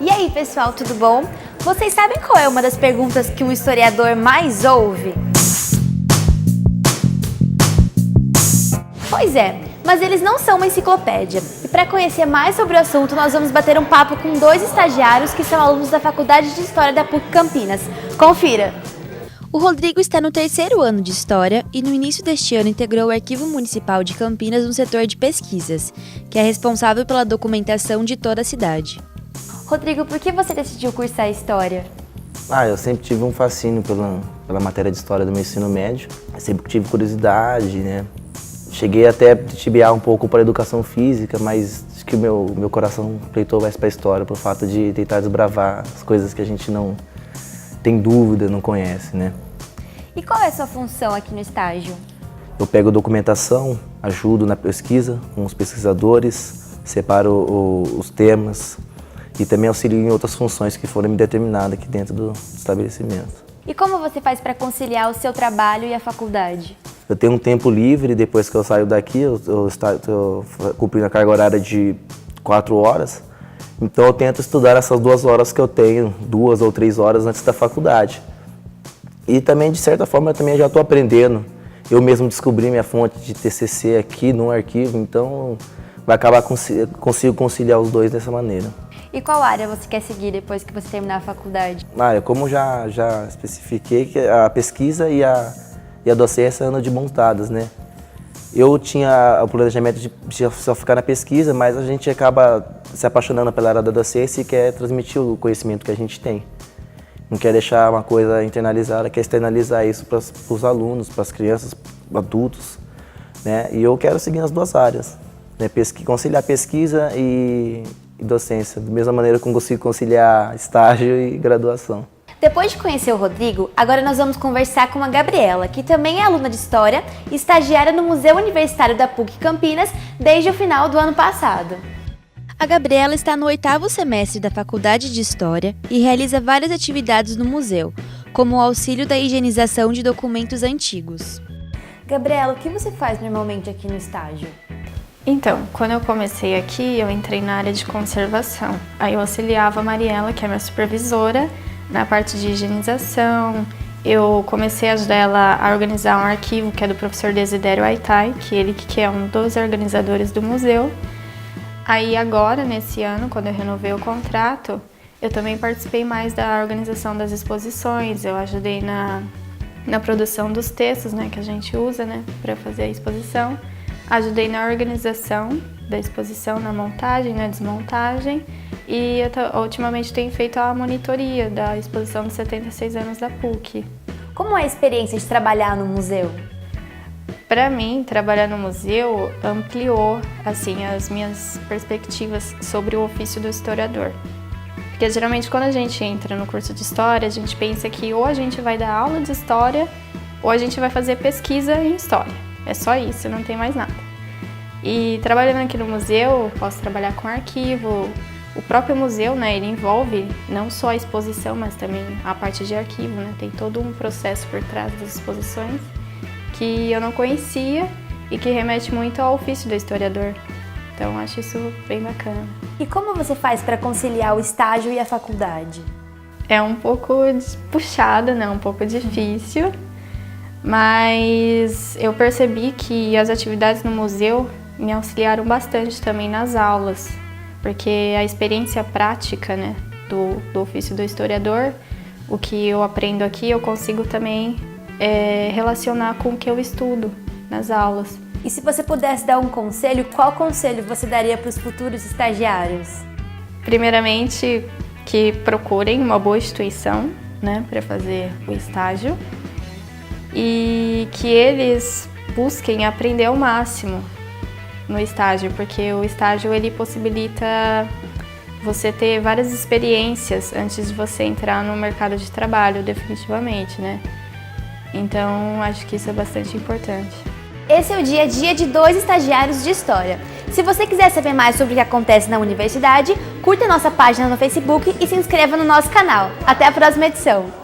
E aí, pessoal, tudo bom? Vocês sabem qual é uma das perguntas que um historiador mais ouve? Pois é, mas eles não são uma enciclopédia. E para conhecer mais sobre o assunto, nós vamos bater um papo com dois estagiários que são alunos da Faculdade de História da PUC Campinas. Confira! O Rodrigo está no 3º ano de História e no início deste ano integrou o Arquivo Municipal de Campinas no setor de pesquisas, que é responsável pela documentação de toda a cidade. Rodrigo, por que você decidiu cursar História? Eu sempre tive um fascínio pela matéria de História do meu ensino médio. Eu sempre tive curiosidade, né? Cheguei até a tibiar um pouco para a Educação Física, mas acho que o meu coração pleitou mais para a História, pelo fato de tentar desbravar as coisas que a gente não tem dúvida, não conhece, né? E qual é a sua função aqui no estágio? Eu pego documentação, ajudo na pesquisa com os pesquisadores, separo os temas e também auxilio em outras funções que foram me determinadas aqui dentro do estabelecimento. E como você faz para conciliar o seu trabalho e a faculdade? Eu tenho um tempo livre, depois que eu saio daqui, eu estou cumprindo a carga horária de 4 horas, então eu tento estudar essas 2 horas que eu tenho, 2 ou 3 horas antes da faculdade. E também, de certa forma, eu também já estou aprendendo. Eu mesmo descobri minha fonte de TCC aqui no arquivo, então vai acabar consigo conciliar os dois dessa maneira. E qual área você quer seguir depois que você terminar a faculdade? Como já especifiquei, que a pesquisa e a docência andam de mãos dadas, né? Eu tinha o planejamento de só ficar na pesquisa, mas a gente acaba se apaixonando pela área da docência e quer transmitir o conhecimento que a gente tem. Não quer deixar uma coisa internalizada, quer externalizar isso para os alunos, para as crianças, adultos, né? E eu quero seguir nas 2 áreas, né? Conciliar pesquisa e docência, da mesma maneira que eu consigo conciliar estágio e graduação. Depois de conhecer o Rodrigo, agora nós vamos conversar com a Gabriela, que também é aluna de História e estagiária no Museu Universitário da PUC Campinas desde o final do ano passado. A Gabriela está no 8º semestre da Faculdade de História e realiza várias atividades no museu, como o auxílio da higienização de documentos antigos. Gabriela, o que você faz normalmente aqui no estágio? Então, quando eu comecei aqui, eu entrei na área de conservação. Aí eu auxiliava a Mariela, que é minha supervisora, na parte de higienização. Eu comecei a ajudar ela a organizar um arquivo que é do professor Desidério Aitai, que é um dos organizadores do museu. Aí agora, nesse ano, quando eu renovei o contrato, eu também participei mais da organização das exposições. Eu ajudei na produção dos textos, né, que a gente usa, né, para fazer a exposição. Ajudei na organização da exposição, na montagem, na desmontagem e ultimamente tenho feito a monitoria da exposição dos 76 anos da PUC. Como é a experiência de trabalhar no museu? Para mim, trabalhar no museu ampliou assim, as minhas perspectivas sobre o ofício do historiador. Porque geralmente quando a gente entra no curso de História, a gente pensa que ou a gente vai dar aula de História ou a gente vai fazer pesquisa em História. É só isso, não tem mais nada. E trabalhando aqui no museu, posso trabalhar com arquivo. O próprio museu, né, ele envolve não só a exposição, mas também a parte de arquivo, né? Tem todo um processo por trás das exposições que eu não conhecia e que remete muito ao ofício do historiador. Então, acho isso bem bacana. E como você faz para conciliar o estágio e a faculdade? É um pouco puxado, né? Um pouco difícil. Mas eu percebi que as atividades no museu me auxiliaram bastante também nas aulas, porque a experiência prática, né, do ofício do historiador, o que eu aprendo aqui, eu consigo também relacionar com o que eu estudo nas aulas. E se você pudesse dar um conselho, qual conselho você daria para os futuros estagiários? Primeiramente, que procurem uma boa instituição, né, para fazer o estágio. E que eles busquem aprender ao máximo no estágio, porque o estágio ele possibilita você ter várias experiências antes de você entrar no mercado de trabalho, definitivamente, né? Então, acho que isso é bastante importante. Esse é o dia a dia de 2 estagiários de História. Se você quiser saber mais sobre o que acontece na universidade, curta a nossa página no Facebook e se inscreva no nosso canal. Até a próxima edição!